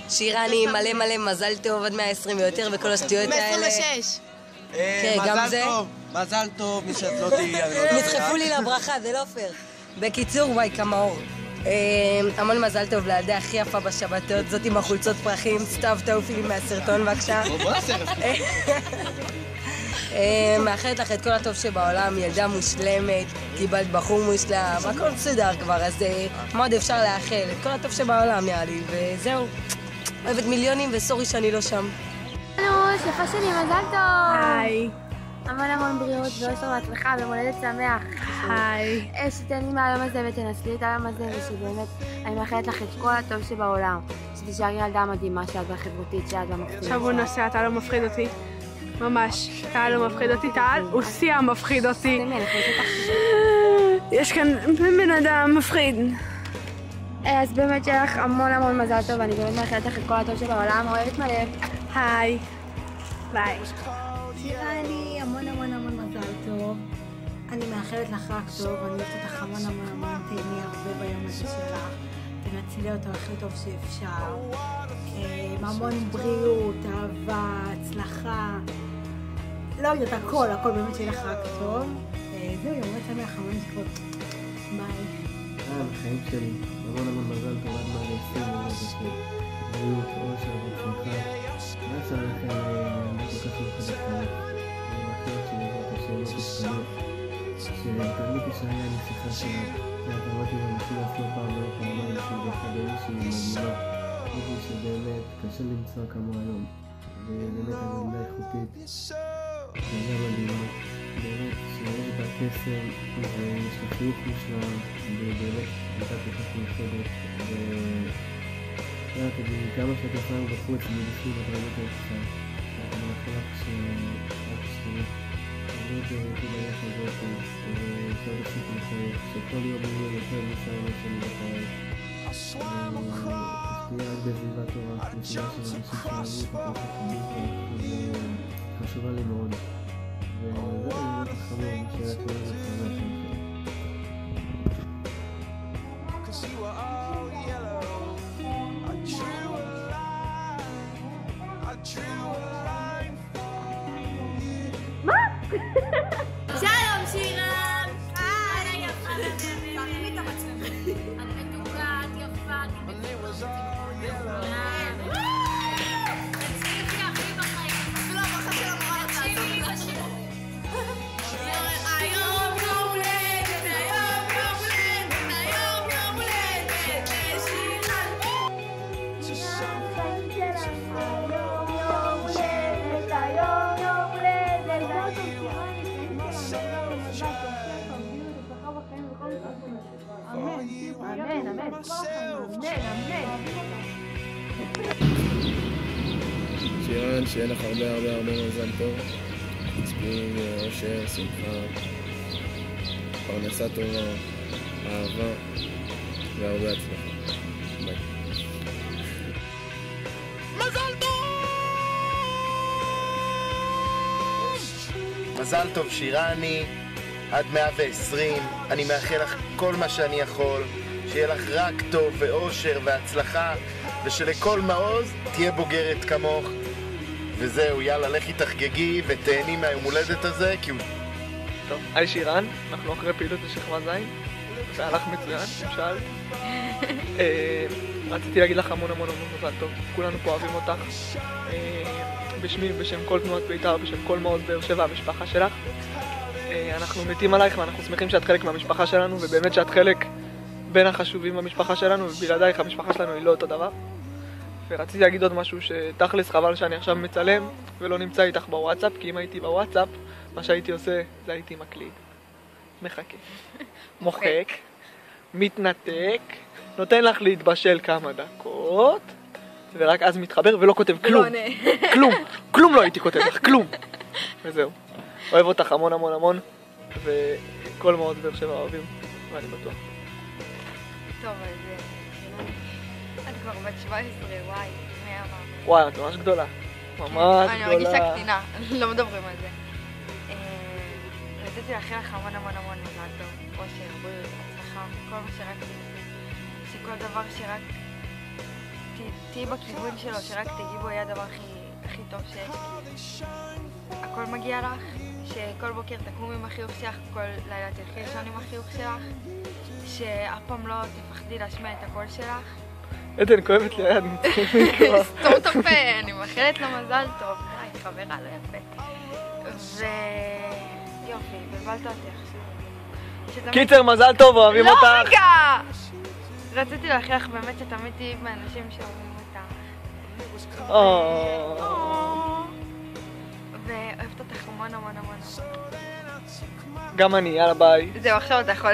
שירני, מלא מלא מזל טוב עד 120 ויותר וכל השטויות האלה. 126. כן, גם זה. מזל טוב, מי שאת לא תהיי, אני לא יודע. נדחפו לי לברכה, זה לא פייר. בקיצור, וואי, כמה אור. המון מזל טוב לילדה הכי יפה בשבתות, זאת עם החולצות פרחים, סתיו תעופי לי מהסרטון בבקשה. מאחלת לך את כל הטוב שבעולם, ילדה מושלמת, קיבלת בחור מושלם, הכל מסודר כבר, אז מה עוד אפשר לאחל? את כל הטוב שבעולם יאללה, וזהו. אוהבת מיליונים וסורי שאני לא שם. שפה שלי, מזל טוב! היי. המון המון בריאות ואושר והצלחה ומולדת שמח. היי. שתהני מהיום הזה ותנצלי את היום הזה, ושבאמת אני מאחלת לך את כל הטוב שבעולם. שתישארי ילדה מדהימה שאת והחברותית שאת והמפחידה. עכשיו הוא נוסע, אתה לא מפחיד אותי. ממש. אתה לא מפחיד אותי, טל. הוא שיא המפחיד אותי. יש כאן בן אדם מפחיד. אז באמת שיהיה לך המון המון מזל טוב, ואני באמת מאחלת לך את כל הטוב שבעולם. אוהבת מלא. היי. ביי. שירני, המון המון המון מזל טוב. אני מאחלת לך רק טוב, אני אוהבת אותך המון המון המון, תהני הרבה ביום הזה שלך. תנצלי אותו הכי טוב שאפשר. המון בריאות, אהבה, הצלחה. לא יודעת, הכל באמת שיהיה לך רק טוב. זהו, יום הולדת שמח, המון תקוות. ביי. החיים שלי, המון המון מזל טוב עד 120 בריאות, אושר וצלחה. מה אפשר לכם כל כך מיוחדת חיים? אני מאחלת שבעזרת השם לא תשתנו, שתמיד תישארי הנסיכה שלה. אמרתי לאנשים לעצמו פעם ולא פעמיים שהיא בחברים שהיא מדהימה. מישהי שבאמת קשה למצוא כמו היום. ובאמת עבודה איכותית. עבודה מדהימה. באמת שיש בה קסם ויש לה חיוך מושלם ובאמת הייתה כל כך מיוחדת. כמה שאת עושה לנו בחוץ, מבפנים את רמת היחסה. אני מאחל לך שאת תשתנה. באמת תדעי חזות ושאת עשית לחיים, שכל יום יהיה יותר ניסיון שלי בחיי. שתהיה רק בסביבה טובה, בסביבה של אנשים שאוהבים אותך וחשובים לך, חשובה לי מאוד. וזהו, אני מאוד חמור, שרק לא יודעת שמח לכם. שלום שירן! היי! תרימי את המצלמה. את מתוקה, את יפה, את תצליחי הכי בחיים. אפילו הברכה של המורה יצאה. היום יום הולדת, היום יום הולדת, היום יום הולדת לשירן. שירן חיים שלך, היום יום הולדת, היום יום הולדת. שירן, שיהיה לך הרבה הרבה הרבה מזל טוב. תצפי אושר, שמחה, פרנסה טובה, אהבה והרבה הצלחה. ביי. מזל טוב! מזל טוב שירני, עד 120. אני מאחל לך כל מה שאני יכול, שיהיה לך רק טוב ואושר והצלחה, ושלכל מעוז תהיה בוגרת כמוך. וזהו, יאללה, לכי תחגגי ותהני מהיום הולדת הזה, כי הוא... טוב, היי שירן, אנחנו אחרי פעילות בשכבה זין, זה הלך מצוין, למשל. רציתי להגיד לך המון המון המון מזל טוב, כולנו פה אוהבים אותך. בשמי, בשם כל תנועת בית"ר, בשם כל מעוז באר שבע, המשפחה שלך. אנחנו מתים עלייך ואנחנו שמחים שאת חלק מהמשפחה שלנו, ובאמת שאת חלק בין החשובים במשפחה שלנו, ובלעדייך המשפחה שלנו היא לא אותו דבר. ורציתי להגיד עוד משהו, שתכלס חבל שאני עכשיו מצלם ולא נמצא איתך בוואטסאפ, כי אם הייתי בוואטסאפ, מה שהייתי עושה זה הייתי מקליד, מחכה, מוחק, מתנתק, נותן לך להתבשל כמה דקות, ורק אז מתחבר ולא כותב כלום, כלום לא הייתי כותב לך, כלום. וזהו, אוהב אותך המון המון המון, וכל מעוז באר שבע אוהבים, ואני בטוח. טוב, אז את כבר בת 17, וואי, מי אמר? וואי, את ממש גדולה, ממש גדולה. אני מרגישה קטינה, לא מדברים על זה. רציתי לאחל לך המון המון המון מזל טוב, אושר, בריאות, הצלחה, כל מה שרק תרצי, שכל דבר שרק תהיי בכיוון שלו, שרק תגיעי בו יהיה הדבר הכי טוב שיש. הכל מגיע לך, שכל בוקר תקום עם החיוך שלך, כל לילה תלכי לישון עם החיוך שלך, שאף פעם לא תפחדי להשמיע את הקול שלך. עדן, כואבת לי היד, סתום את הפה, אני מאחלת לו מזל טוב. די, חברה לא יפה. יופי, בלבלת אותי עכשיו. קיצר, מזל טוב, אוהבים אותך. לא רגע! רציתי להכריח באמת שתמיד תהיי באנשים שאוהבים אותך. ואוהבת אותך המון המון המון. גם אני, יאללה ביי. זהו, עכשיו אתה יכול...